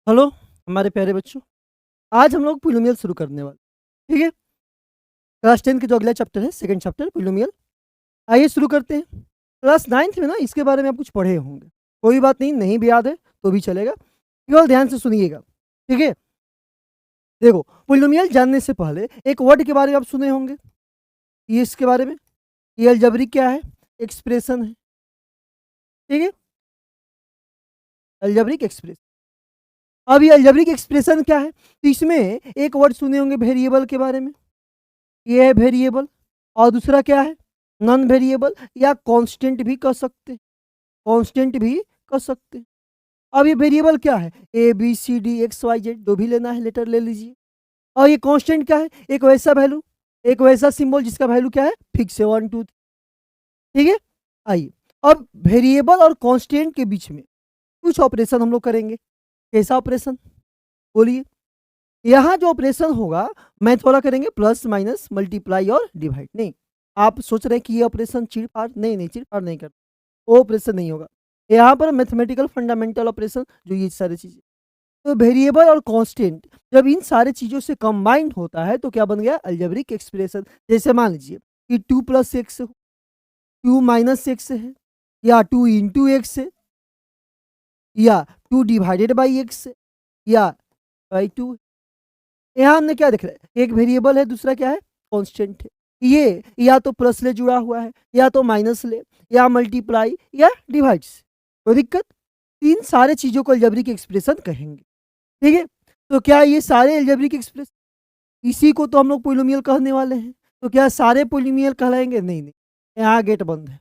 Hello हमारे प्यारे बच्चों। आज हम लोग पोलिनोमियल शुरू करने वाले। ठीक है। क्लास 10 के जो अगला चैप्टर है, सेकंड चैप्टर पोलिनोमियल। आइए शुरू करते हैं। क्लास 9th में ना इसके बारे में आप कुछ पढ़े होंगे। कोई बात नहीं, नहीं भी याद है तो भी चलेगा, केवल ध्यान से सुनिएगा। ठीक है। देखो, पोलिनोमियल जानने से पहले एक वर्ड के बारे में आप सुने होंगे। ये इसके बारे में, ये अलजेब्रिक क्या है? एक्सप्रेशन है। ठीक है। Algebraic expression. अब ये अलजेब्रिक एक्सप्रेशन क्या है? तो इसमें एक वर्ड सुने होंगे वेरिएबल के बारे में। ये है वेरिएबल। और दूसरा क्या है? नॉन वेरिएबल या कांस्टेंट भी कह सकते हैं। कांस्टेंट भी कह सकते हैं। अब ये वेरिएबल क्या है? A B C D X Y Z, जो भी लेना है लेटर ले लीजिए। और ये कांस्टेंट क्या है? एक वैसा वैल्यू, एक वैसा सिंबल जिसका वैल्यू क्या है? फिक्स है, 1 2 3। ठीक है। आइए, अब वेरिएबल और कांस्टेंट के बीच में कुछ ऑपरेशन हम लोग करेंगे। कैसा ऑपरेशन? बोलिए। यहाँ जो ऑपरेशन होगा, मैं थोड़ा करेंगे प्लस माइनस मल्टीप्लाई और डिवाइड। नहीं, आप सोच रहे हैं कि ये ऑपरेशन चीड़-फाड़, नहीं चीड़-फाड़ नहीं करते, वो ऑपरेशन नहीं होगा। यहाँ पर मैथमेटिकल फंडामेंटल ऑपरेशन, जो ये सारी चीजें, तो वेरिएबल और कांस्टेंट जब इन सारे चीजों से कंबाइंड होता है तो क्या बन गया? Algebraic expression. जैसे मान लीजिए कि 2 + x, 2 - x है, या 2 × x है, या 2 डिवाइडेड बाई x है, या बाई 2। यहाँ हमने क्या देख रहे हैं? एक वेरिएबल है, दूसरा क्या है? कांस्टेंट है। ये या तो प्लस ले जुड़ा हुआ है, या तो माइनस ले, या मल्टीप्लाई, या डिवाइड से। कोई दिक्कत? इन सारे चीजों को अलजेब्रिक एक्सप्रेशन कहेंगे। ठीक है। तो क्या ये सारे अलजेब्रिक एक्सप्रेशन, इसी को तो हम लोग पोलिनोमियल कहने वाले हैं। तो क्या सारे पोलिनोमियल कहलाएंगे? नहीं। यहाँ गेट बंद है,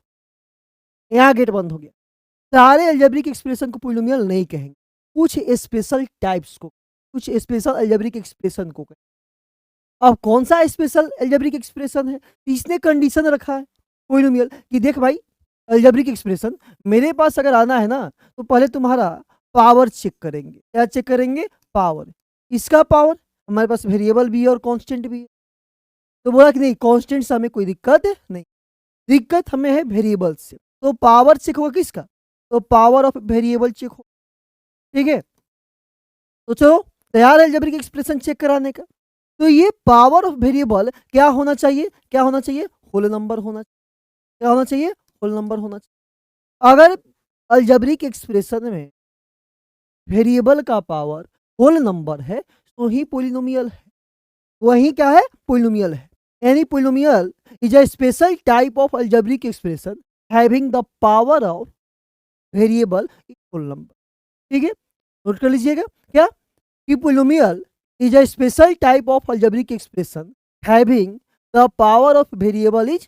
यहाँ गेट बंद हो गया। सारे अलजेब्रिक एक्सप्रेशन को पोलिनोमियल नहीं कहेंगे। कुछ स्पेशल टाइप्स को, कुछ स्पेशल अलजेब्रिक एक्सप्रेशन को कहेंगे। अब कौन सा स्पेशल अलजेब्रिक एक्सप्रेशन है? इसने कंडीशन रखा है पोलिनोमियल कि देख भाई, अलजेब्रिक एक्सप्रेशन मेरे पास अगर आना है ना, तो पहले तुम्हारा पावर चेक करेंगे। क्या चेक करेंगे? पावर। इसका पावर, हमारे पास वेरिएबल भी है और कांस्टेंट भी है। तो बोला कि नहीं, कांस्टेंट से हमें कोई दिक्कत है नहीं, दिक्कत हमें है वेरिएबल से। तो पावर चेक होगा किसका? तो पावर ऑफ वेरिएबल चेक हो। ठीक है। तो चलो, तैयार है अलजेब्रिक एक्सप्रेशन चेक कराने का। तो ये पावर ऑफ वेरिएबल क्या होना चाहिए? क्या होना चाहिए? होल नंबर होना। क्या होना चाहिए? होल नंबर होना चाहिए। अगर अलजेब्रिक एक्सप्रेशन में वेरिएबल का पावर होल नंबर है तो ही पोलिनोमियल है। वही क्या है? पोलिनोमियल है। यानी polynomial is a special type of algebraic expression having the power of variable is whole number. ठीक है, नोट कर लीजिएगा। क्या? कि polynomial is a special type of algebraic expression having the power of variable is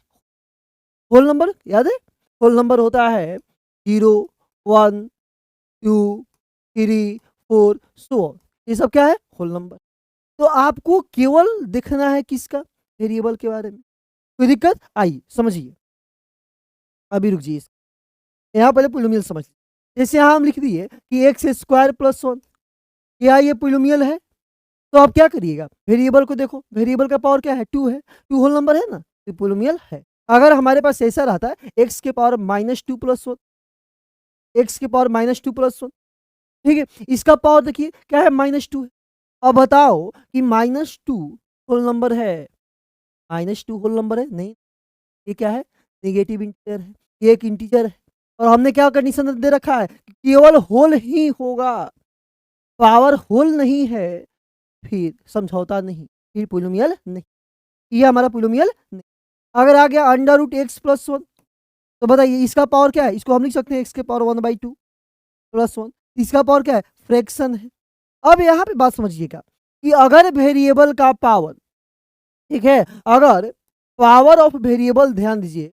whole number. याद है? Whole number होता है 0 1 2 3 4 सो ऑन। ये सब क्या है? Whole number. तो आपको केवल देखना है किसका? वेरिएबल के बारे में। कोई दिक्कत? आइए समझिए। अभी रुक जाइए, यहाँ पहले पोलिनोमियल समझ लीजिए। जैसे यहाँ हम लिख दिए कि x² + 1, क्या ये पोलिनोमियल है? तो आप क्या करिएगा? वेरिएबल को देखो, वेरिएबल का पावर क्या है? 2 है, 2 होल नंबर है ना, तो पोलिनोमियल है। अगर हमारे पास ऐसा रहता है x⁻² + 1, x⁻² + 1, ठीक है, इसका पावर देखिए क्या है? -2 है। अब बताओ कि -2 होल नंबर है? -2 होल नंबर है? नहीं, ये क्या है? नेगेटिव इंटीजर है, ये एक इंटीजर है। और हमने क्या कंडीशन दे रखा है? केवल होल ही होगा, पावर होल नहीं है, फिर समझौता नहीं, फिर पोलिनोमियल नहीं। ये हमारा पोलिनोमियल नहीं। अगर आ गया √x + 1, तो बताइए इसका पावर क्या है? इसको हम लिख सकते हैं x⁻1/2 + 1। इसका पावर क्या है? फ्रैक्शन है। अब यहाँ पे बात समझिएगा कि अगर वेरिएबल का पावर, ठीक है, अगर पावर ऑफ वेरिएबल, ध्यान दीजिए,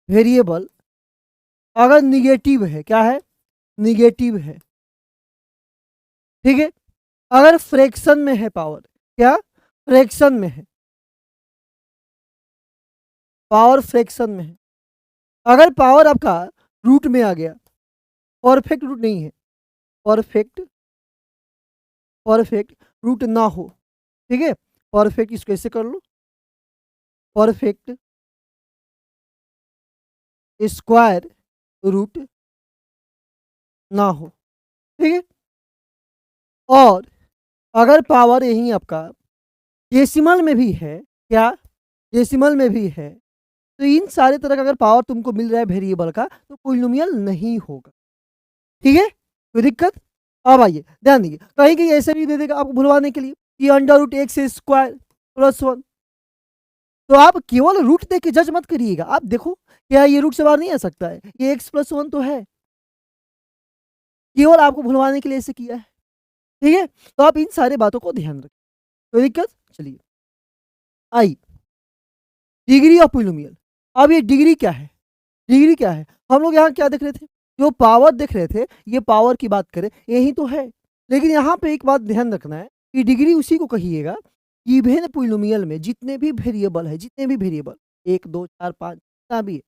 वेरिएबल अगर निगेटिव है, क्या है? निगेटिव है। ठीक है। अगर फ्रैक्शन में है पावर, क्या? फ्रैक्शन में है, पावर फ्रैक्शन में है। अगर पावर आपका रूट में आ गया, परफेक्ट रूट नहीं है, परफेक्ट, परफेक्ट रूट ना हो, ठीक है, परफेक्ट, इसको ऐसे कर लो, परफेक्ट स्क्वायर रूट ना हो, ठीक है। और अगर पावर यही आपका डेसिमल में भी है, क्या डेसिमल में भी है, तो इन सारे तरह का अगर पावर तुमको मिल रहा है वेरिएबल का तो पॉलिनोमियल नहीं होगा। ठीक है, कोई दिक्कत? अब आइए ध्यान दीजिए, कहीं कहीं ऐसे भी दे देगा आपको भुलवाने के लिए कि under root X square plus 1, तो आप केवल रूट देख के जज मत करिएगा, आप देखो क्या ये रूट से बाहर नहीं आ सकता है, ये एक्स प्लस 1 तो है, केवल आपको भुलवाने के लिए ऐसे किया है। ठीक है, तो आप इन सारे बातों को ध्यान रखें, कोई दिक्कत? चलिए आई डिग्री ऑफ पॉलिनोमियल। अब ये डिग्री क्या है, डिग्री क्या है? हम लोग यहाँ क्या देख रहे थे, जो पावर देख रहे थे, ये पावर की बात करें यही तो है, लेकिन यहाँ पे एक बात ध्यान रखना है कि डिग्री उसी को कहिएगा इवन पॉलिनोमियल में जितने भी वेरिएबल है, जितने भी वेरिएबल 1 2 4 5 जितना भी है,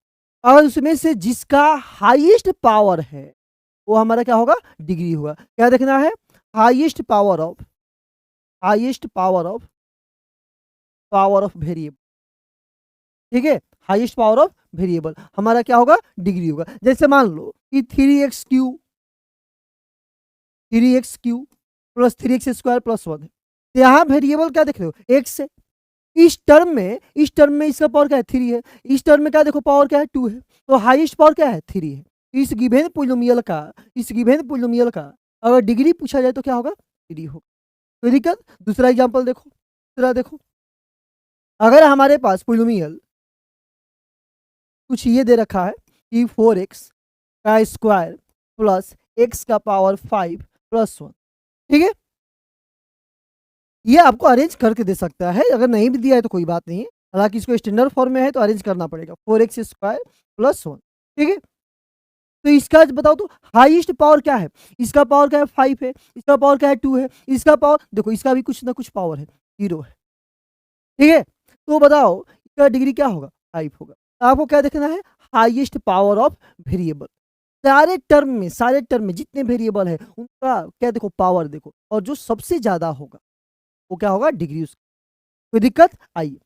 अगर उसमें से जिसका हाईएस्ट पावर है वो हमारा क्या होगा, डिग्री होगा। क्या देखना है, highest power of, highest power of variable. ठीक है, हाईएस्ट पावर ऑफ वेरिएबल हमारा क्या होगा, डिग्री होगा। जैसे मान लो कि 3x³ प्लस 3x² प्लस 1 है, तो यहाँ वेरिएबल क्या देख रहे हो, x है। इस टर्म में इसका पावर क्या है, 3 है। इस टर्म में क्या देखो पावर क्या है, 2 है। तो हाईएस्ट पावर क्या है, 3 है। इस गिवन पॉलिनोमियल का अगर डिग्री पूछा जाए तो क्या होगा, 3 होगा। कोई दिक्कत? दूसरा एग्जांपल देखो, दूसरा देखो, अगर हमारे पास पॉलिनोमियल कुछ ये दे रखा है कि 4x का स्क्वायर प्लस x का पावर 5 प्लस 1, ठीक है, ये आपको अरेंज करके दे सकता है, अगर नहीं भी दिया है तो कोई बात नहीं है, हालांकि इसको स्टैंडर्ड फॉर्म में है तो अरेंज करना पड़ेगा, 4x² प्लस 1। ठीक है, तो इसका बताओ तो हाईएस्ट पावर क्या है, इसका पावर क्या है, 5 है, इसका पावर क्या है, 2 है, इसका पावर देखो, इसका भी कुछ ना कुछ पावर है, 0 है। ठीक है, तो बताओ इसका डिग्री क्या होगा, 5 होगा। तो आपको क्या देखना है, हाईएस्ट पावर ऑफ वेरिएबल। सारे टर्म में जितने वेरिएबल है उनका क्या देखो, पावर देखो, और जो सबसे ज्यादा होगा वो क्या होगा, डिग्री उसकी। कोई दिक्कत? आइए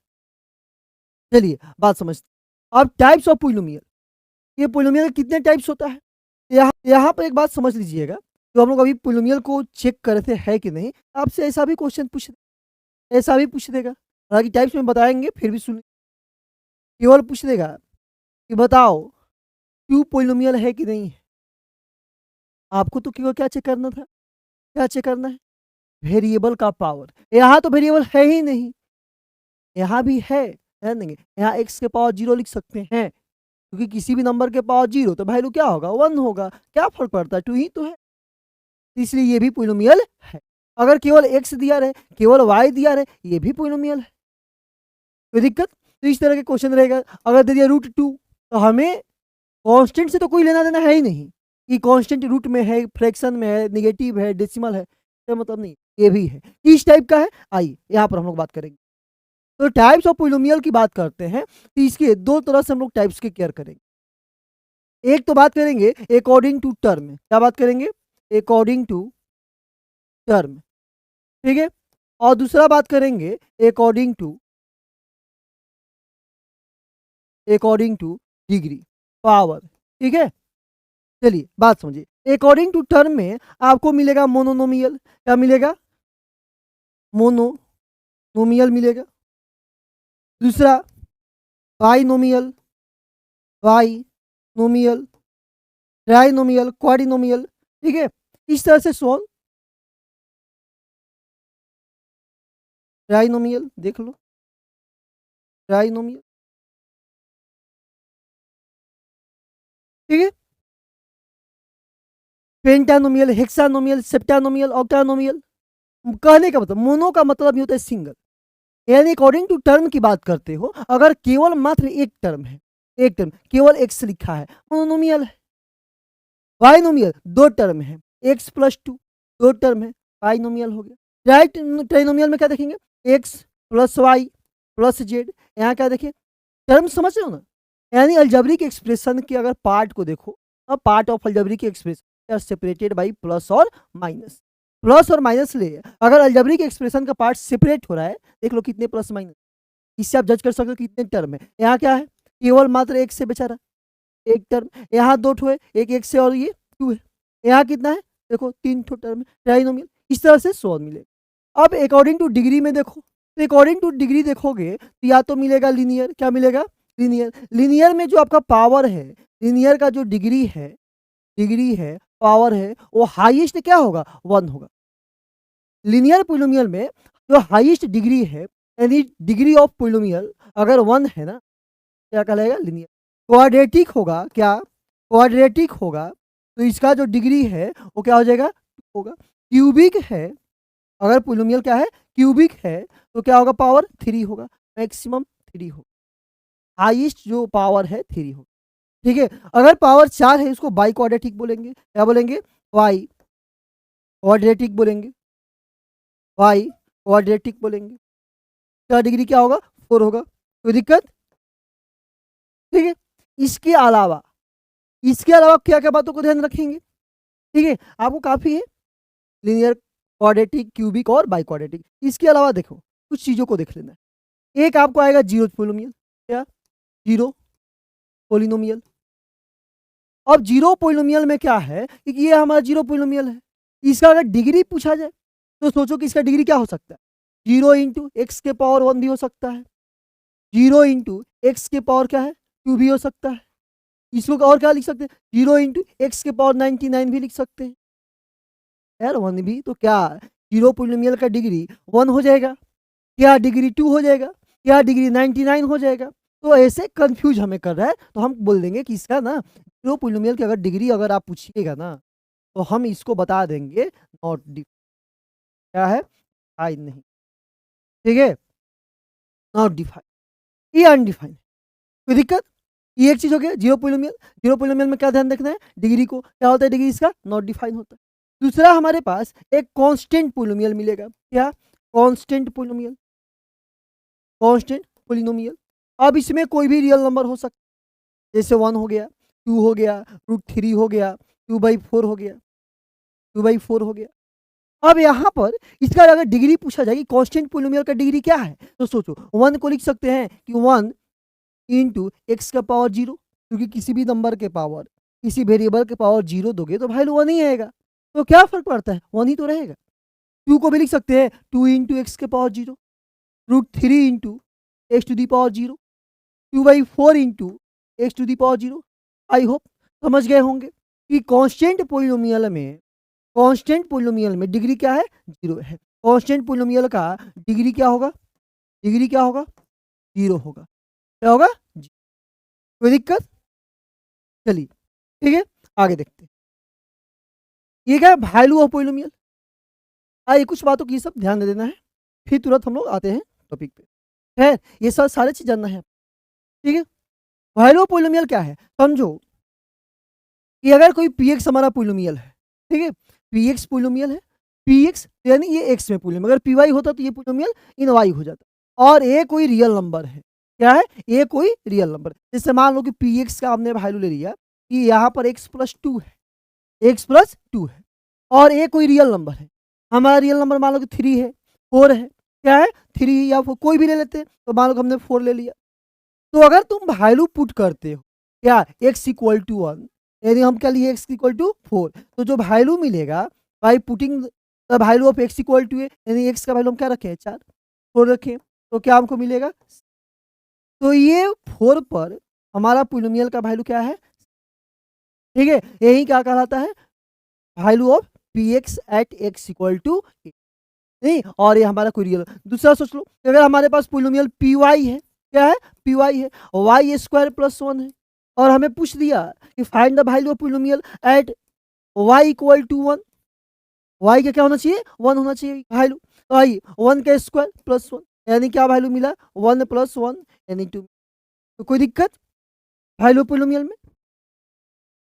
चलिए बात समझते। अब टाइप्स ऑफ पॉलिनोमियल, ये पॉलिनोमियल कितने टाइप्स होता है, यहाँ पर एक बात समझ लीजिएगा, जो हम लोग अभी पॉलिनोमियल को चेक कर रहे थे है कि नहीं, आपसे ऐसा भी क्वेश्चन ऐसा भी पूछ देगा, हालांकि टाइप्स में बताएंगे फिर भी सुन, केवल पूछ देगा कि बताओ क्यू पॉलिनोमियल है कि नहीं है। आपको तो केवल क्या चेक करना था, क्या चेक करना है, वेरिएबल का पावर। यहाँ तो वेरिएबल है ही नहीं, यहाँ भी है, ध्यान देंगे, यहाँ x के पावर 0 लिख सकते हैं, क्योंकि किसी भी नंबर के पावर 0 तो वैल्यू क्या होगा, 1 होगा, क्या फर्क पड़ता है, 2 ही तो है, इसलिए ये भी पॉलिनोमियल है। अगर केवल x दिया रहे, केवल y दिया रहे, ये भी पॉलिनोमियल है। कोई दिक्कत? तो इस तरह के क्वेश्चन रहेगा। अगर दे दिया √2 तो हमें कांस्टेंट से तो कोई लेना देना है ही नहीं, कि कांस्टेंट रूट में है, फ्रैक्शन में है, नेगेटिव है, डेसिमल है, तो मतलब नहीं, ये भी है। किस टाइप का है, आइए यहाँ पर हम लोग बात करेंगे। तो टाइप्स ऑफ पॉलिनोमियल की बात करते हैं तो इसके दो तरह से हम लोग टाइप्स के केयर करेंगे। एक तो बात करेंगे अकॉर्डिंग टू टर्म, क्या बात करेंगे, अकॉर्डिंग टू टर्म, ठीक है, और दूसरा बात करेंगे अकॉर्डिंग टू डिग्री पावर। ठीक है, चलिए बात समझिए। अकॉर्डिंग टू टर्म में आपको मिलेगा मोनोनोमियल, क्या मिलेगा, मोनोनोमियल मिलेगा। दूसरा बाइनोमियल, बाइनोमियल, ट्राइनोमियल, क्वाड्रिनोमियल। ठीक है, इस तरह से सॉल्व, ट्राइनोमियल देख लो, ट्राइनोमियल, ठीक है, पेंटानोमियल, हेक्सानोमियल, सेप्टानोमियल, ऑक्टानोमियल। कहने का मतलब, मोनो का मतलब ये होता है सिंगल, यानी अकॉर्डिंग टू टर्म की बात करते हो, अगर केवल मात्र एक टर्म है, एक टर्म केवल एक्स लिखा है, मोनोनोमियल है। बाइनोमियल दो टर्म है, एक्स प्लस 2 दो टर्म है, बाइनोमियल हो गया। राइट, ट्राइनोमियल में क्या देखेंगे, X plus Y plus Z, यहाँ क्या देखिए, टर्म समझ रहे हो ना, यानी अलजेब्रिक एक्सप्रेशन के अगर पार्ट को देखो, अब part of algebraic expression are separated by plus और माइनस, प्लस और माइनस ले, अगर अलजेब्रिक एक्सप्रेशन का पार्ट सेपरेट हो रहा है, देख लो कितने प्लस माइनस, इससे आप जज कर सकते हो कितने टर्म है। यहाँ क्या है, केवल मात्र एक से बेचारा, एक टर्म, यहाँ दो ठो है, एक से और ये 2 है, यहाँ कितना है देखो, 3 ठो टर्म है, ट्राइनोमियल। इस तरह से सो मिलेगा। अब अकॉर्डिंग टू डिग्री में देखो, तो अकॉर्डिंग टू डिग्री देखोगे तो या तो मिलेगा लीनियर, क्या मिलेगा? लीनियर। लीनियर में जो आपका पावर है, लीनियर का जो डिग्री है, पावर है, वो हाईएस्ट क्या होगा? 1 होगा। लीनियर पॉलिनोमियल में जो हाईएस्ट डिग्री है, यानी डिग्री ऑफ पॉलिनोमियल अगर 1 है ना, क्या कहलाएगा? लीनियर। क्वाड्रेटिक होगा क्या? क्वाड्रेटिक होगा तो इसका जो डिग्री है वो क्या हो जाएगा? 2 होगा। क्यूबिक है, अगर पॉलिनोमियल क्या है? क्यूबिक है, तो क्या होगा? पावर 3 होगा, मैक्सिमम 3 होगा। हाईएस्ट जो पावर है 3 होगा, ठीक है। अगर पावर 4 है उसको बाई क्वाड्रेटिक बोलेंगे। क्या बोलेंगे? बाई क्वाड्रेटिक बोलेंगे, बाई क्वाड्रेटिक बोलेंगे। इसका डिग्री क्या होगा? 4 होगा। कोई दिक्कत? ठीक है। इसके अलावा क्या क्या बातों को ध्यान रखेंगे? ठीक है, आपको काफ़ी है लीनियर, क्वाड्रेटिक, क्यूबिक और बाई क्वाड्रेटिक। इसके अलावा देखो कुछ चीज़ों को देख लेना है। एक आपको आएगा जीरो पॉलिनोमियल। क्या? Zero polynomial. अब जीरो पॉलिनोमियल में क्या है कि ये हमारा जीरो पॉलिनोमियल है, इसका अगर डिग्री पूछा जाए तो सोचो कि इसका डिग्री क्या हो सकता है? 0 इंटू एक्स के पावर 1 भी हो सकता है, 0 इंटू एक्स के पावर क्या है? 2 भी हो सकता है। इसको और क्या लिख सकते हैं? 0 इंटू एक्स के पावर 99 भी लिख सकते हैं। यार 1 भी तो क्या जीरो पॉलिनोमियल का डिग्री 1 हो जाएगा, क्या डिग्री 2 हो जाएगा, क्या डिग्री 99 हो जाएगा? तो ऐसे कंफ्यूज हमें कर रहा है, तो हम बोल देंगे कि इसका ना जीरो पॉलिनोमियल की अगर डिग्री अगर आप पूछिएगा ना, तो हम इसको बता देंगे नॉट डिफाइन। क्या है? डिफाइन नहीं, ठीक है, नॉट डिफाइन, ये अनडिफाइन। कोई दिक्कत? ये एक चीज हो गया जीरो पॉलिनोमियल। जीरो पॉलिनोमियल में क्या ध्यान रखना है? डिग्री को। क्या होता है डिग्री इसका? नॉट डिफाइन होता है। दूसरा हमारे पास एक कांस्टेंट पॉलिनोमियल मिलेगा। क्या? Constant polynomial, constant polynomial. अब इसमें कोई भी रियल नंबर हो सकता है, जैसे 1 हो गया, 2 हो गया, √3 हो गया, 2/4 हो गया, 2/4 हो गया। अब यहाँ पर इसका अगर डिग्री पूछा जाए कि कांस्टेंट पॉलिनोमियल का डिग्री क्या है, तो सोचो 1 को लिख सकते हैं कि 1 इंटू एक्स का पावर 0, क्योंकि किसी भी नंबर के पावर, किसी वेरिएबल के पावर 0 दोगे तो वैल्यू 1 ही आएगा, तो क्या फर्क पड़ता है? 1 ही तो रहेगा। 2 को भी लिख सकते हैं 2 इंटू एक्स के power 0, √3 into X to the power 0, 2/4 into X to the power 0। I hope समझ गए होंगे कि कांस्टेंट पॉलिनोमियल में डिग्री क्या है? 0 है। कांस्टेंट पॉलिनोमियल का डिग्री क्या होगा? डिग्री क्या होगा? 0 होगा। क्या होगा? कोई दिक्कत? चलिए, ठीक है, आगे देखते हैं। ये क्या है? Value of polynomial. आइए कुछ बातों की सब ध्यान दे देना है, फिर तुरंत हम लोग आते हैं टॉपिक पे। है, ये सब सारी चीज जानना है, ठीक है। वैल्यू ऑफ पॉलिनोमियल क्या है? समझो कि अगर कोई पीएक्स हमारा पॉलिनोमियल है, ठीक है, पीएक्स पॉलिनोमियल है, पीएक्स यानी ये एक्स में पॉलिनोमियल, अगर पीवाई होता तो ये पॉलिनोमियल इन वाई हो जाता, और ए कोई रियल नंबर है। क्या है? ए कोई रियल नंबर। जैसे मान लो कि पीएक्स का हमने वैल्यू ले लिया कि यहाँ पर x+2 है, x+2 है, और ए कोई रियल नंबर है। हमारा रियल नंबर मान लो कि 3 है, 4 है। क्या है? 3 या 4 कोई भी ले लेते हैं, तो मान लो कि हमने 4 ले लिया। तो अगर तुम वैल्यू पुट करते हो क्या x=1, यदि हम क्या लिए x=4, तो जो वैल्यू मिलेगा by putting the value of x=a, यानी x का वैल्यू हम क्या रखें? 4, 4 रखें, तो क्या हमको मिलेगा? तो ये 4 पर हमारा पॉलिनोमियल का वैल्यू क्या है? ठीक है, यही क्या कहलाता है? Value of px at x=a। नहीं, और ये हमारा कोई रियल। दूसरा सोच लो, अगर हमारे पास पॉलिनोमियल py है, क्या है? py है, y² + 1 है, और हमें पूछ दिया कि find the value of polynomial at y=1। y का क्या होना चाहिए? 1 होना चाहिए वैल्यू। तो आई 1 का स्क्वायर + 1, यानी क्या वैल्यू मिला? 1 + 1 यानी 2। तो कोई दिक्कत वैल्यू पॉलिनोमियल में?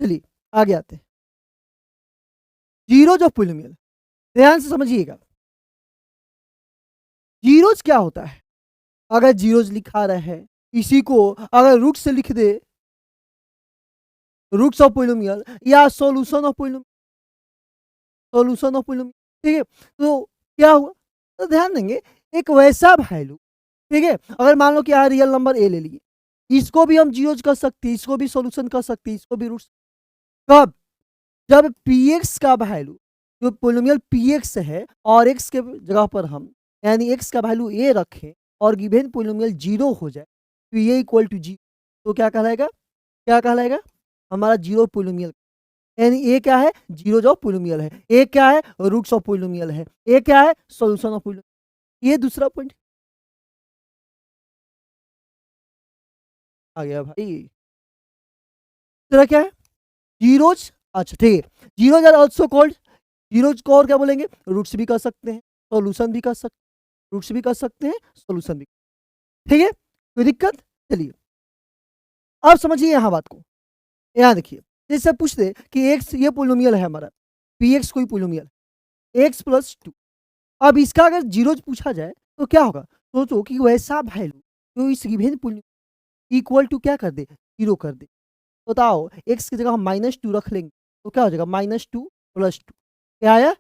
चलिए आगे आते हैं। जीरोज ऑफ पॉलिनोमियल, ध्यान से समझिएगा। जीरोज क्या होता है? अगर जीरोज लिखा रहे, इसी को अगर रूट से लिख दे, रूट्स ऑफ पॉलिनोमियल या solution of polynomial, solution of polynomial, ठीक है, तो क्या हुआ? तो ध्यान देंगे एक वैसा वैल्यू, ठीक है, अगर मान लो कि यहाँ रियल नंबर ए ले लिए, इसको भी हम जीरोज कर सकते हैं, इसको भी सॉल्यूशन कर सकते हैं, इसको भी रूट्स। कब? जब px का वैल्यू जो पोलिनोमियल px है और x के जगह पर हम यानी x का वैल्यू a रखें और गिवन पोलिनोमियल 0 हो जाए तो ये इक्वल टू 0 तो क्या कहलाएगा? क्या कहलाएगा? हमारा 0 पोलिनोमियल यानी a क्या है? 0 जो पोलिनोमियल है। a क्या है? रूट्स ऑफ पोलिनोमियल है। a क्या है? Solution of polynomial. ये दूसरा पॉइंट आ गया भाई। तीसरा क्या है? जीरोज। अच्छा ठीक है, zeros are also called, zeros को और क्या बोलेंगे? रूट्स भी कर सकते हैं, सॉल्यूशन भी कर सकते हैं, रूट्स भी कर सकते हैं, सॉल्यूशन भी। ठीक है, कोई दिक्कत? चलिए अब समझिए यहाँ बात को। यहाँ देखिए, जैसे पूछते कि एक्स ये पोलिनोमियल है हमारा, पी एक्स कोई पोलिनोमियल, एक्स प्लस 2। अब इसका अगर जीरोज पूछा जाए तो क्या होगा? सोचो कि वैसा वैल्यू जो इस गिवन पोलिनोमियल इक्वल टू क्या कर दे? 0 कर दे। बताओ एक्स की जगह हम -2 रख लेंगे तो क्या हो जाएगा? -2 + 2 क्या आया?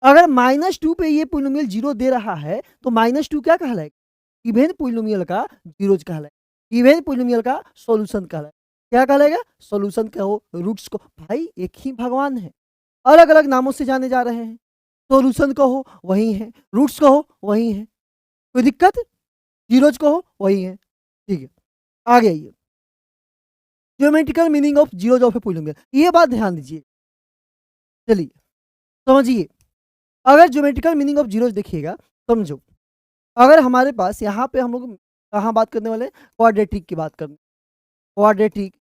अगर -2 पे ये पोलिनोमियल 0 दे रहा है तो -2 क्या कहलाएगा? गिवन पोलिनोमियल का जीरोज कहलाएगा, गिवन पोलिनोमियल का सॉल्यूशन कहलाएगा। क्या कहलाएगा? सॉल्यूशन कहो, रूट्स को। भाई एक ही भगवान है, अलग अलग नामों से जाने जा रहे हैं। सॉल्यूशन कहो वही है, रूट्स कहो वही है, कोई दिक्कत? जीरोज कहो वही है। ठीक है, आगे आइए, geometrical meaning of zeros of A polynomial, ये बात ध्यान दीजिए। चलिए समझिए, अगर ज्योमेट्रिकल मीनिंग ऑफ जीरोज देखिएगा, समझो अगर हमारे पास यहाँ पे हम लोग कहाँ बात करने वाले हैं? क्वाड्रेटिक की बात करने, क्वाड्रेटिक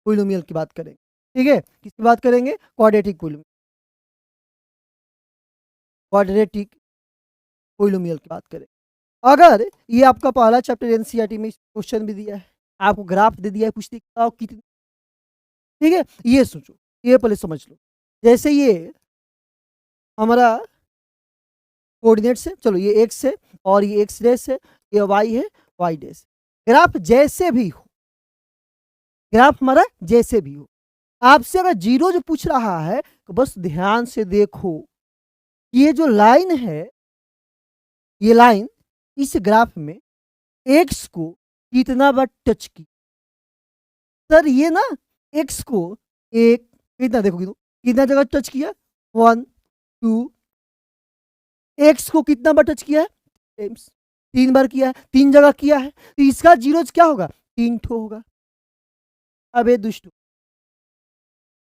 पोलिनोमियल की बात करेंगे। ठीक है, किसकी बात करेंगे? क्वाड्रेटिक पोलिनोमियल, क्वाड्रेटिक पोलिनोमियल की बात करें। अगर ये आपका पहला चैप्टर एनसीईआरटी में क्वेश्चन भी दिया है, आपको ग्राफ दे दिया है, पूछते कितनी। ठीक है, ये सोचो, ये पहले समझ लो। जैसे ये हमारा कोऑर्डिनेट्स है, चलो ये एक्स है और ये एक्स डैश है, ये वाई है, वाई डैश। ग्राफ जैसे भी हो, ग्राफ हमारा जैसे भी हो, आपसे अगर जीरो जो पूछ रहा है तो बस ध्यान से देखो, ये जो लाइन है, ये लाइन इस ग्राफ में एक्स को कितना बार टच की? सर ये ना एक्स को एक कितना, देखो कितना जगह टच किया? 1 2, एक्स को कितना बार टच किया है? टाइम्स, 3 बार किया है, 3 जगह किया है, तो इसका जीरोज क्या होगा? 3 ठो होगा। अब ये दुष्ट,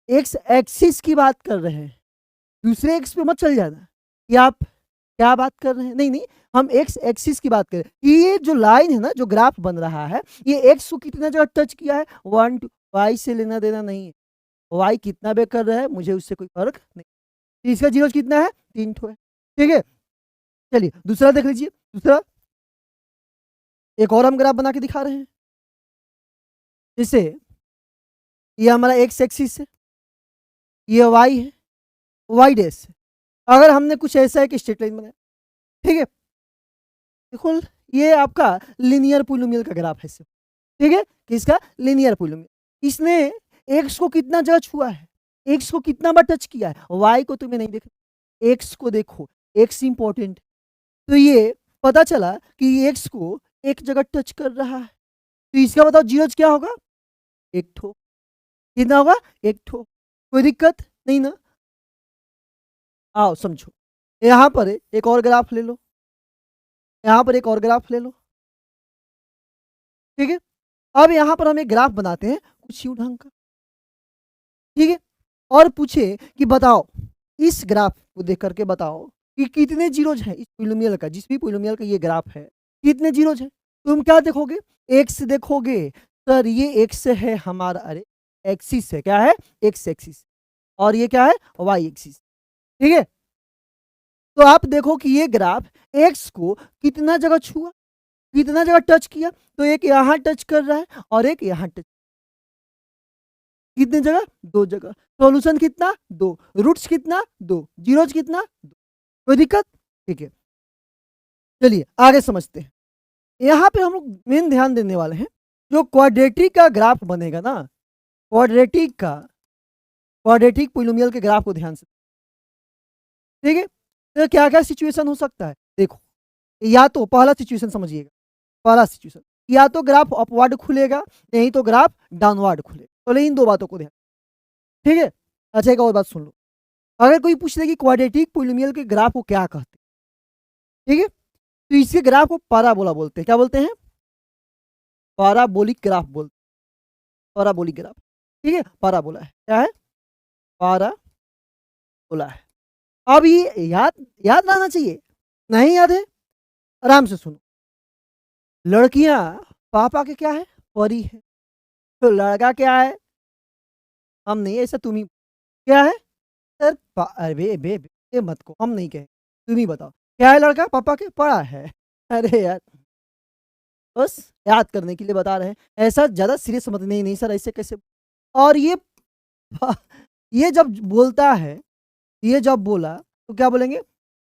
एक्स एक्सिस की बात कर रहे हैं, दूसरे एक्स पे मत चल जाना कि आप क्या बात कर रहे हैं। नहीं नहीं, हम एक्स एक्सिस की बात करें। ये जो लाइन है ना, जो ग्राफ बन रहा है, ये एक्स को कितना जगह टच किया है? 1 2, वाई से लेना देना नहीं है, वाई कितना बे कर रहा है मुझे उससे कोई फर्क नहीं। तो इसका जीरोज कितना है? 3 ठो है। ठीक है, चलिए दूसरा देख लीजिए। दूसरा एक और हम ग्राफ बना के दिखा रहे हैं। जैसे ये हमारा एक्स एक्सिस है, ये वाई है, वाई डैश है। अगर हमने कुछ ऐसा एक स्ट्रेट लाइन बनाया, ठीक है, देखो ये आपका लीनियर पोलिनोमियल का ग्राफ है। ठीक है, किसका? Linear polynomial. इसने एक्स को कितना जगह छुआ है? एक्स को कितना बार टच किया है? वाई को तुम्हें नहीं देखा, एक्स को देखो, एक्स इंपॉर्टेंट। तो ये पता चला कि एक्स को एक जगह टच कर रहा है, तो इसका बताओ जीरोज क्या होगा? 1 ठो। कितना होगा? 1 ठो। कोई दिक्कत नहीं ना? आओ समझो, यहाँ पर एक और ग्राफ ले लो, यहाँ पर एक और ग्राफ ले लो। ठीक है, अब यहाँ पर हम एक ग्राफ बनाते हैं कुछ यूं ढंग का। ठीक है, और पूछे कि बताओ, इस ग्राफ को देख करके बताओ कि कितने जीरोज हैं इस पोलिनोमियल का, जिस भी पोलिनोमियल का ये ग्राफ है, कितने जीरोज हैं? तुम क्या देखोगे? एक्स देखोगे। सर ये एक्स है हमारा, अरे एक्सिस है, क्या है? X axis. और ये क्या है? Y axis. ठीक है, तो आप देखो कि ये ग्राफ एक्स को कितना जगह छुआ, कितना जगह टच किया? तो एक यहाँ टच कर रहा है और एक यहाँ टच, कितने जगह? 2 जगह। सॉल्यूशन कितना? 2। रूट्स कितना? 2। जीरोज कितना? 2। कोई दिक्कत? ठीक है, चलिए आगे समझते हैं। यहाँ पे हम लोग मेन ध्यान देने वाले हैं, जो क्वाड्रेटिक का ग्राफ बनेगा ना, क्वाड्रेटिक पोलिनोमियल के ग्राफ को ध्यान से। ठीक है, तो क्या क्या सिचुएशन हो सकता है? देखो, या तो पहला सिचुएशन समझिएगा, पहला सिचुएशन, या तो ग्राफ अपवर्ड खुलेगा, नहीं तो ग्राफ डाउनवर्ड खुलेगा। तो इन 2 बातों को ध्यान। ठीक है, अच्छा एक और बात सुन लो, अगर कोई पूछ ले कि क्वाड्रेटिक पोलिनोमियल के ग्राफ को क्या कहते हैं, ठीक है, तो इसके ग्राफ को पाराबोला बोलते हैं। क्या बोलते हैं? पाराबोलिक ग्राफ बोलते हैं, पाराबोलिक ग्राफ, ठीक है, पाराबोला है। क्या है? पाराबोला है। अब ये याद याद रहना चाहिए, नहीं याद है आराम से सुनो। लड़कियां पापा के क्या है? परी है। तो लड़का क्या है? हम नहीं, ऐसा तुम ही क्या है सर? अरे बे ये मत को, हम नहीं कहे, तुम ही बताओ क्या है? लड़का पापा के पड़ा है। अरे यार, बस याद करने के लिए बता रहे हैं, ऐसा ज्यादा सीरियस मत। नहीं नहीं सर, ऐसे कैसे? और ये जब बोलता है, ये जब बोला तो क्या बोलेंगे?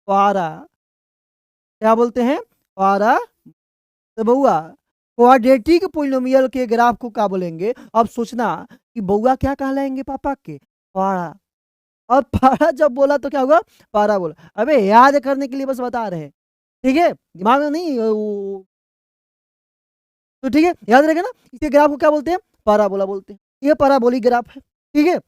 पारा। क्या बोलते हैं? पारा। तो बउआ क्वाड्रेटिक पोलिनोमियल के ग्राफ को क्या बोलेंगे? अब सोचना कि बउआ क्या कहलाएंगे पापा के? पारा। और पारा जब बोला तो क्या हुआ? पारा बोला। अबे याद करने के लिए बस बता रहे हैं, ठीक है, दिमाग में नहीं तो ठीक है, याद रहेगा ना। इसके ग्राफ को क्या बोलते हैं? पाराबोला बोलते हैं। ये पाराबोलिक ग्राफ है, ठीक है।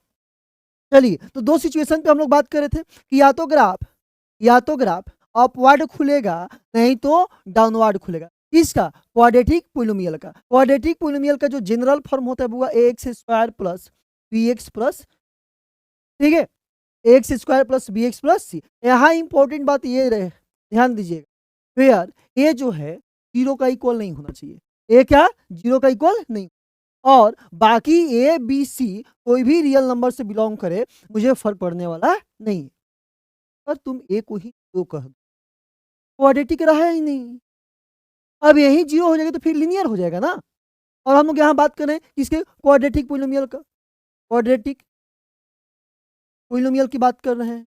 चलिए, तो दो सिचुएशन पे हम लोग बात कर रहे थे कि या तो ग्राफ अपवर्ड खुलेगा, नहीं तो डाउनवर्ड खुलेगा। किसका? क्वाड्रेटिक पोलिनोमियल का। क्वाड्रेटिक पोलिनोमियल का जो जनरल फॉर्म होता है वो x square plus b x plus, ठीक है, x square plus b x plus c. यहाँ इंपॉर्टेंट बात ये रहे, ध्यान दीजिएगा, फिर ये जो है जीरो का इक्वल नहीं होना चाहिए। ए क्या? जीरो का इक्वल नहीं। और बाकी ए बी सी कोई भी रियल नंबर से बिलोंग करे, मुझे फर्क पड़ने वाला नहीं है। पर तुम ए को ही दो कह दो, क्वाड्रेटिक रहा ही नहीं। अब यही जीरो हो जाएगा तो फिर लीनियर हो जाएगा ना। और हम लोग यहाँ बात कर रहे हैं किसके? क्वाड्रेटिक पोलिनोमियल का। क्वाड्रेटिक पोलिनोमियल की बात कर रहे हैं,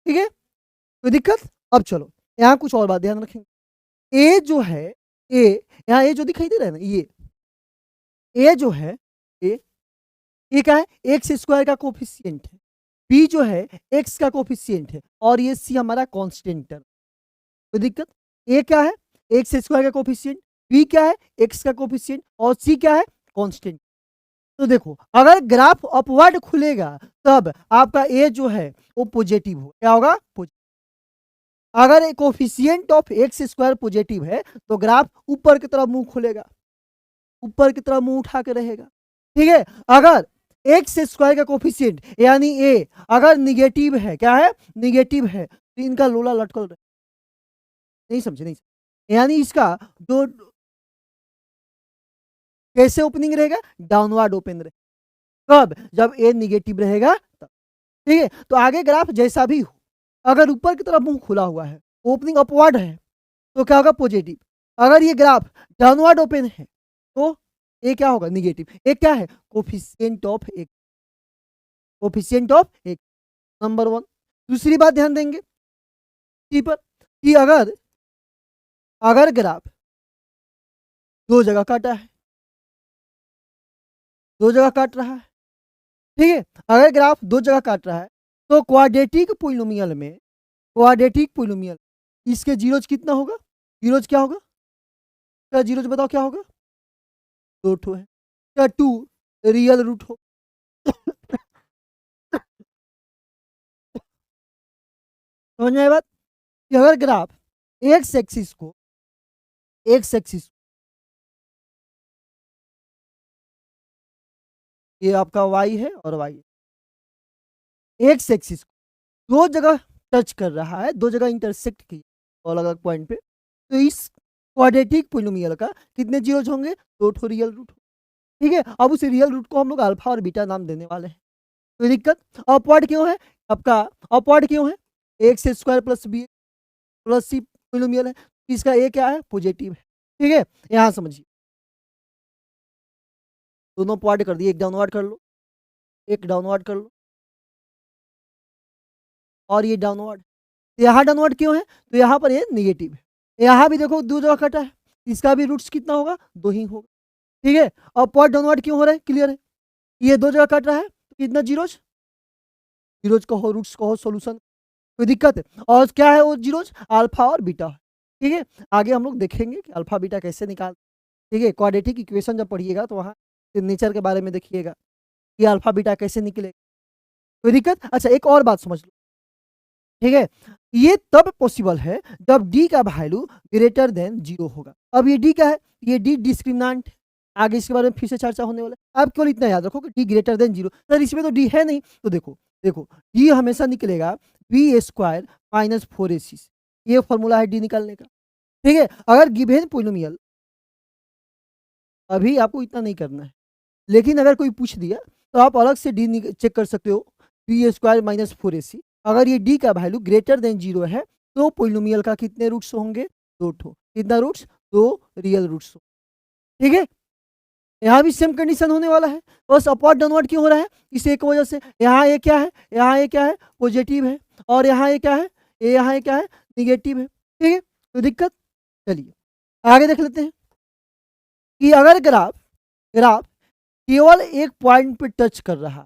ठीक है, कोई दिक्कत? अब चलो यहाँ कुछ और बात ध्यान रखेंगे। ए जो है, ए यहाँ ए जो दिखाई दे रहा है ना, ये जो है ये क्या है? एक्स स्क्वायर का कोफिशिएंट है। बी जो है एक्स का कोफिशिएंट है, और ये सी हमारा कांस्टेंट है। कोई दिक्कत? ए क्या है? एक्स स्क्वायर का कोफिशिएंट, बी क्या है? एक्स का कोफिशिएंट, और सी क्या है? कांस्टेंट। तो देखो, अगर ग्राफ अपवर्ड खुलेगा तब आपका ए जो है वो पॉजिटिव हो। क्या होगा? अगर coefficient of x square positive है तो ग्राफ ऊपर की तरफ मुंह खुलेगा, ऊपर की तरफ मुंह उठा के रहेगा, ठीक है। अगर एक्स स्क्वायर का कोफिशिएंट यानी ए अगर निगेटिव है, क्या है? निगेटिव है, तो इनका लोला लटकल रहे। नहीं समझे? नहीं समझे? यानी इसका जो कैसे ओपनिंग रहेगा? डाउनवर्ड ओपन रहेगा। कब? जब ए निगेटिव रहेगा तब, ठीक है। तो आगे ग्राफ जैसा भी हो, अगर ऊपर की तरफ मुंह खुला हुआ है, ओपनिंग अपवर्ड है, तो क्या होगा? पॉजिटिव। अगर ये ग्राफ डाउनवर्ड ओपन है तो ए क्या होगा? निगेटिव। ए क्या है? Coefficient of x, coefficient of x, number one. दूसरी बात ध्यान देंगे कि अगर अगर ग्राफ दो जगह काटा है, दो जगह काट रहा है, ठीक है, अगर ग्राफ दो जगह काट रहा है तो क्वाड्रेटिक पोलिनोमियल में, क्वाड्रेटिक पोलिनोमियल इसके जीरोज कितना होगा? जीरोज क्या होगा? क्या जीरोज बताओ क्या होगा? दो ठो है। क्या टू रियल रूट हो? समझ में आई बात? कि अगर ग्राफ एक्स एक्सिस को, एक्स एक्सिस ये आपका वाई है और वाई, एक्स एक्सिस को दो जगह टच कर रहा है, दो जगह इंटरसेक्ट की अलग अलग पॉइंट पे, तो इस क्वाड्रेटिक पोलिनोमियल का कितने जीरोज होंगे? दो ठो रियल रूट, ठीक है। अब उस रियल रूट को हम लोग अल्फा और बीटा नाम देने वाले हैं। कोई दिक्कत? अपवर्ड क्यों है आपका? अपवर्ड क्यों है? X square plus b plus c polynomial है, इसका ए क्या है? पॉजिटिव है, ठीक है। यहाँ समझिए, दोनों अपवर्ड कर दिए, एक डाउनवर्ड कर लो, एक डाउनवर्ड कर लो, और ये डाउनवर्ड। यहाँ डाउनवर्ड क्यों है? तो यहाँ पर ये निगेटिव है। यहाँ भी देखो दो जगह कटा है, इसका भी रूट्स कितना होगा? दो ही होगा, ठीक है। अपवर्ड डाउनवर्ड क्यों हो रहा है? क्लियर है। ये दो जगह कट रहा है तो कितना जीरोज? जीरोज कहो, रूट्स कहो, सॉल्यूशन, कोई दिक्कत है? और क्या है वो जीरोज? अल्फा और बीटा, ठीक है। आगे हम लोग देखेंगे कि अल्फा बीटा कैसे निकाल, ठीक है। क्वाड्रेटिक इक्वेशन जब पढ़िएगा तो वहाँ नेचर के बारे में देखिएगा। ये अल्फा बीटा कैसे निकलेगा? कोई दिक्कत? अच्छा एक और बात समझ लो, ठीक है? ये तब पॉसिबल है जब डी का वैल्यू ग्रेटर देन 0 होगा। अब ये डी क्या है? ये डी डिस्क्रिमिनेंट है। आगे इसके बारे में फिर से चर्चा होने वाला है। आप केवल इतना याद रखो कि डी ग्रेटर देन 0। सर इसमें तो डी है नहीं, तो देखो डी हमेशा निकलेगा बी स्क्वायर माइनस 4ac। ये फॉर्मूला है डी निकालने का, ठीक है? अगर गिवन पॉलिनोमियल, अभी आपको इतना नहीं करना है, लेकिन अगर कोई पूछ दिया तो आप अलग से डी चेक कर सकते हो, बी स्क्वायर माइनस 4ac। अगर ये डी का वैल्यू ग्रेटर देन 0 है तो पॉलिनोमियल का कितने रूट्स होंगे? 2 ठो। कितना रूट्स? 2 रियल रूट्स, ठीक है? यहाँ भी सेम कंडीशन होने वाला है, बस अपवर्ड डाउनवर्ड क्यों हो रहा है? इस एक वजह से। यहाँ ये क्या है? यहाँ ये क्या है? पॉजिटिव है। और यहाँ ये क्या है? यहाँ ये क्या है? निगेटिव है, ठीक है? तो दिक्कत, चलिए आगे देख लेते हैं कि अगर ग्राफ ग्राफ केवल एक पॉइंट पे टच कर रहा है,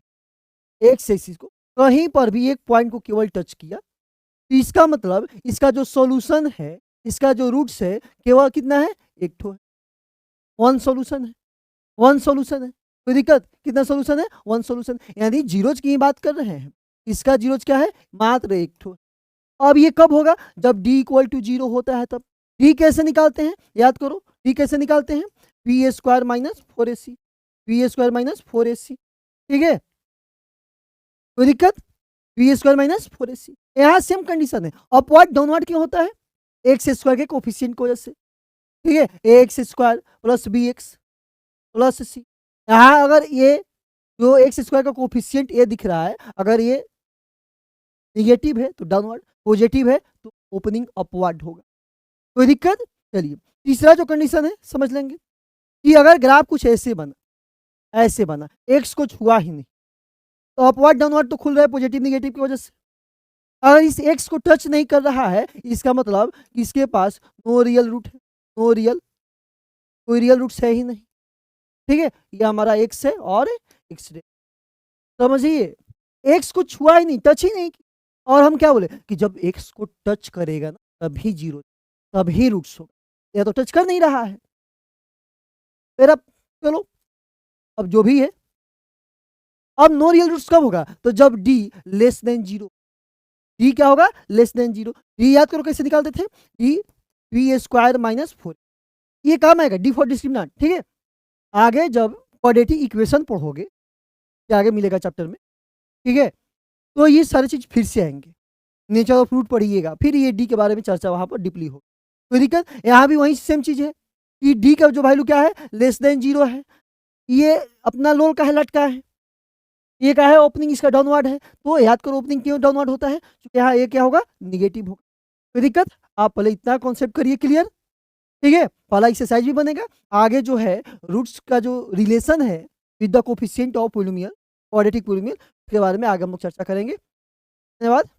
एक एक्सिस को कहीं पर भी एक पॉइंट को केवल टच किया, तो इसका मतलब इसका जो सॉल्यूशन है, इसका जो रूट्स है, केवल कितना है? एक ठो है। वन सॉल्यूशन है, वन सॉल्यूशन है। कोई दिक्कत? कितना सॉल्यूशन है? One solution. यानी जीरोज की ही बात कर रहे हैं। इसका जीरोज क्या है? मात्र एक ठो। अब ये कब होगा? जब डी इक्वल टू 0 होता है तब। डी कैसे निकालते हैं? याद करो, डी कैसे निकालते हैं? B square minus 4ac, B square minus 4ac, ठीक है? कोई दिक्कत? B square minus 4ac। यहाँ सेम कंडीशन है, अपवर्ड डाउनवर्ड क्यों होता है? एक्स स्क्वायर के कोफिशिएंट की वजह से, ठीक है? X square plus b x plus c. यहाँ अगर ये जो एक्स स्क्वायर का कोफिशिएंट ये दिख रहा है, अगर ये निगेटिव है तो डाउनवर्ड, पॉजिटिव है तो ओपनिंग अपवर्ड होगा। कोई दिक्कत? चलिए तीसरा जो कंडीशन है समझ लेंगे कि अगर ग्राफ कुछ ऐसे बना, ऐसे बना, एक्स को छुआ ही नहीं, तो अपवर्ड डाउनवर्ड तो खुल रहा है पॉजिटिव निगेटिव की वजह से। अगर इस एक्स को टच नहीं कर रहा है, इसका मतलब इसके पास नो रियल रूट है, नो रियल, कोई रियल रूट्स है ही नहीं, ठीक है? ये हमारा एक्स है और एक्स रे, समझिए एक्स को छुआ ही नहीं, टच ही नहीं की। और हम क्या बोले कि जब एक्स को टच करेगा ना तभी जीरो, तभी रूट्स होगा। यह तो टच कर नहीं रहा है। फिर अब चलो, अब जो भी है, अब नो रियल रूट्स कब होगा? तो जब डी लेस देन 0। डी क्या होगा? Less than 0। डी याद करो कैसे निकालते थे? D B square minus 4। ये काम आएगा डी फॉर डिस्क्रिमिनेंट, ठीक है? आगे जब क्वाड्रेटिक इक्वेशन पढ़ोगे, क्या आगे मिलेगा चैप्टर में, ठीक है? तो ये सारी चीज फिर से आएंगे। नेचर ऑफ रूट पढ़िएगा, फिर ये डी के बारे में चर्चा वहां पर डीपली हो। कोई दिक्कत? यहाँ भी वही सेम चीज है कि डी का जो वैल्यू क्या है? लेस देन 0 है। ये अपना लोल का है, लटका है। ये क्या है? ओपनिंग इसका डाउनवर्ड है। तो याद करो ओपनिंग क्यों डाउनवर्ड होता है? क्योंकि यहाँ ये क्या होगा? निगेटिव होगा। कोई दिक्कत? आप पहले इतना कॉन्सेप्ट करिए क्लियर, ठीक है? पहला एक्सरसाइज भी बनेगा। आगे जो है रूट्स का जो रिलेशन है with the coefficient of polynomial, quadratic polynomial, के बारे में आगे हम लोग चर्चा करेंगे। धन्यवाद।